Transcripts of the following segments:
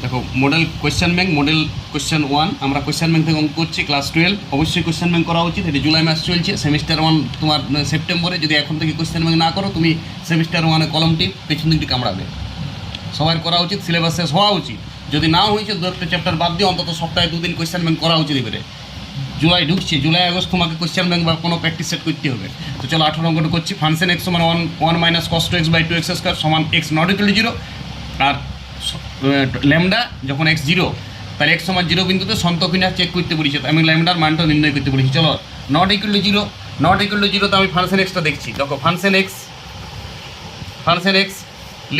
দেখো model question bank, model question 1 আমরা question bank থেকে অঙ্ক করছি ক্লাস 12। অবশ্যই কোয়েশ্চেন ব্যাংক করা উচিত। এটা জুলাই মাস চলছে, সেমিস্টার 1 তোমার সেপ্টেম্বরে। যদি এখন থেকে কোয়েশ্চেন ব্যাংক না করো তুমি সেমিস্টার 1-এ কলমটি পেছন দিকটি কামড়াবে। সবার করা উচিত, সিলেবাস শেষ হওয়া উচিত। যদি না হয়েছে 2-একটা চ্যাপ্টার বাদ দিয়ে অন্তত সপ্তাহে 2 দিন কোয়েশ্চেন ব্যাংক করা উচিত। এবারে জুলাই ঢুকছে, জুলাই আগস্ট তোমাকে কোয়েশ্চেন ব্যাংক বা কোনো প্র্যাকটিস সেট করতে হবে। তো চলো 18 অঙ্কটা করছি। ফাংশন এক্স সমান 1 minus cos two x by 2x square সমান এক্স নট ইকুয়াল টু 0। আর ল্যামডা যখন এক্স 0, তাহলে এক্স সমান 0 বিন্দুতে সন্ত কিনা চেক করতে বলেছি। আমি ল্যামডার মানটা নির্ণয় করতে বলেছি। চলো not equal to 0, not equal to 0 তো আমি ফাংশন এক্সটা দেখছি। দেখো function x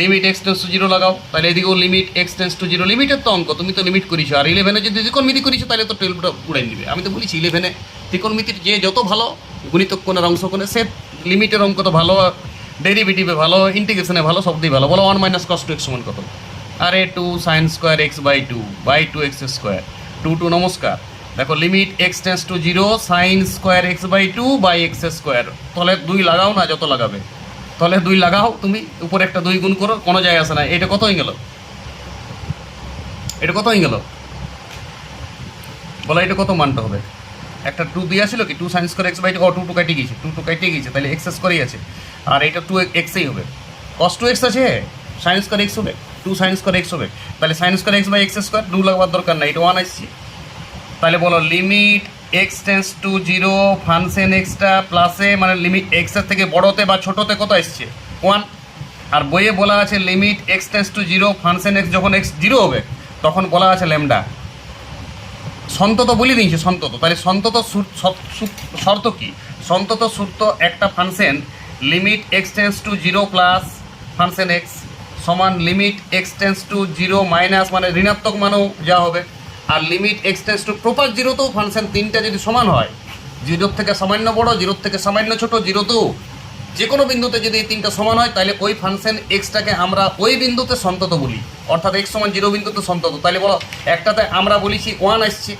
limit x tends to 0 লাগাও, তাহলে এদিকেও লিমিট এক্স টেন্স টু 0। লিমিটের তো অঙ্ক, তুমি তো লিমিট করেছো। আর 11-এ যদি ত্রিকোণমিতি করেছো তাহলে তো 12টা উড়াই দিবে। আমি তো বলেছি 11-এ ত্রিকোণমিতির যে যত ভালো, গুণিতক কোণের অংশ কোণে, সে লিমিটের অঙ্ক তো ভালো, ডেরিভেটিভে ভালো, ইন্টিগ্রেশনে ভালো, সব দিয়ে ভালো। বলো 1 মাইনাস কস টু এক্স সমান কত? আরে 2 sine square x by 2 x square. 2 নমস্কার। দেখো limit x tends to 0 sine square x by 2 x square. তাহলে 2 লাগাও না, যত লাগাবে তাহলে 2 লাগাও। তুমি উপরে একটা 2 গুণ করো, কোনো জায়গায় আসে না। এটা কত হয়ে গেল? এটা কত হয়ে গেল বলো? এটা কত মানটা হবে? একটা 2 দিয়ে আসলো কি 2 সাইন স্কোয়ার এক্স বাই 2, 2 কেটে গিয়েছে, 2 কেটে গিয়েছে, তাহলে এক্স স্কোয়ারই আছে। আর এটা 2 এক্সই হবে। কস 2 এক্স আছে, সাইন স্কোয়ার এক্স হবে, 2 সাইন স্কোয়ার এক্স হবে। তাহলে sine square x by x square 2 লাগাবার দরকার নাই, এটা 1 আসছে। তাহলে বলো limit x tends to 0 function এক্সটা প্লাসে মানে লিমিট এক্সের থেকে বড়তে বা ছোটোতে কত এসছে? 1। আর বইয়ে বলা আছে limit x tends to 0 function x যখন এক্স 0 হবে তখন বলা আছে ল্যামডা। সন্তত বলে দিয়েছে, সন্তত। তাহলে সন্তত শর্ত কি? সন্তত শর্ত একটা function limit x tends to 0 plus function x সমান limit x tends to 0 minus মানে ঋণাত্মক মানও যা হবে। আর limit x tends to proper 0তেও ফাংশন তিনটা যদি সমান হয়, 0 থেকে সামান্য বড়, 0 থেকে সামান্য ছোট, 0তেও যে কোনো বিন্দুতে যদি এই তিনটা সমান হয় তাহলে ওই ফাংশন এক্সটাকে আমরা ওই বিন্দুতে সন্তত বলি। অর্থাৎ এক্স সমান 0 বিন্দুতে সন্তত। তাহলে বলো একটাতে আমরা বলেছি 1 আসছে,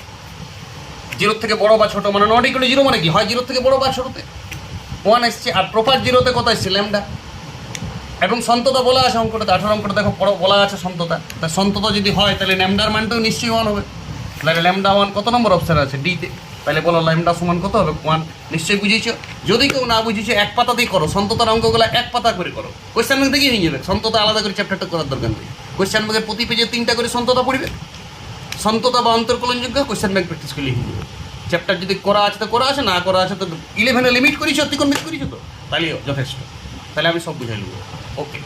0 থেকে বড় বা ছোট, মানে নট ইকুয়াল টু 0 মানে কি হয় 0 থেকে বড় বা ছোটতে 1 আসছে। আর প্রপার 0তে কত আসছে? ল্যামডা। এবং সন্ততা বলা আছে অঙ্কটাতে, 18 অঙ্কটা দেখো বলা আছে সন্ততা। তা সন্ততা যদি হয় তাহলে ল্যামডার মানটাও নিশ্চয়ই 1 হবে। তাহলে ল্যামডা 1 কত নম্বর অপশান আছে? ডিতে। তাহলে বলো ল্যামডা সমান কত হবে? 1। নিশ্চয়ই বুঝেছো। যদি কেউ না বুঝেছো এক পাতাতেই করো, সন্ততার অঙ্কগুলো এক পাতা করে করো। কোয়েশ্চেন ব্যাংক দেখেই হয়ে যাবে। সন্ততা আলাদা করে চ্যাপ্টারটা করার দরকার নেই। কোয়েশ্চেন ব্যাংকের প্রতি পেজে 3টা করে সন্ততা পড়বে। সন্ততা বা অন্তর্কলনযোগ্য কোয়েশ্চেন ব্যাংক প্র্যাকটিস করলে হয়ে যাবে। চ্যাপ্টার যদি করা আছে তো করা আছে, না করা আছে তো 11-এ লিমিট করেছো, ত্রিকোণমিতি করেছো তো, তাহলে যথেষ্ট। তাহলে আমি সব বুঝাই নেবো। ওকে।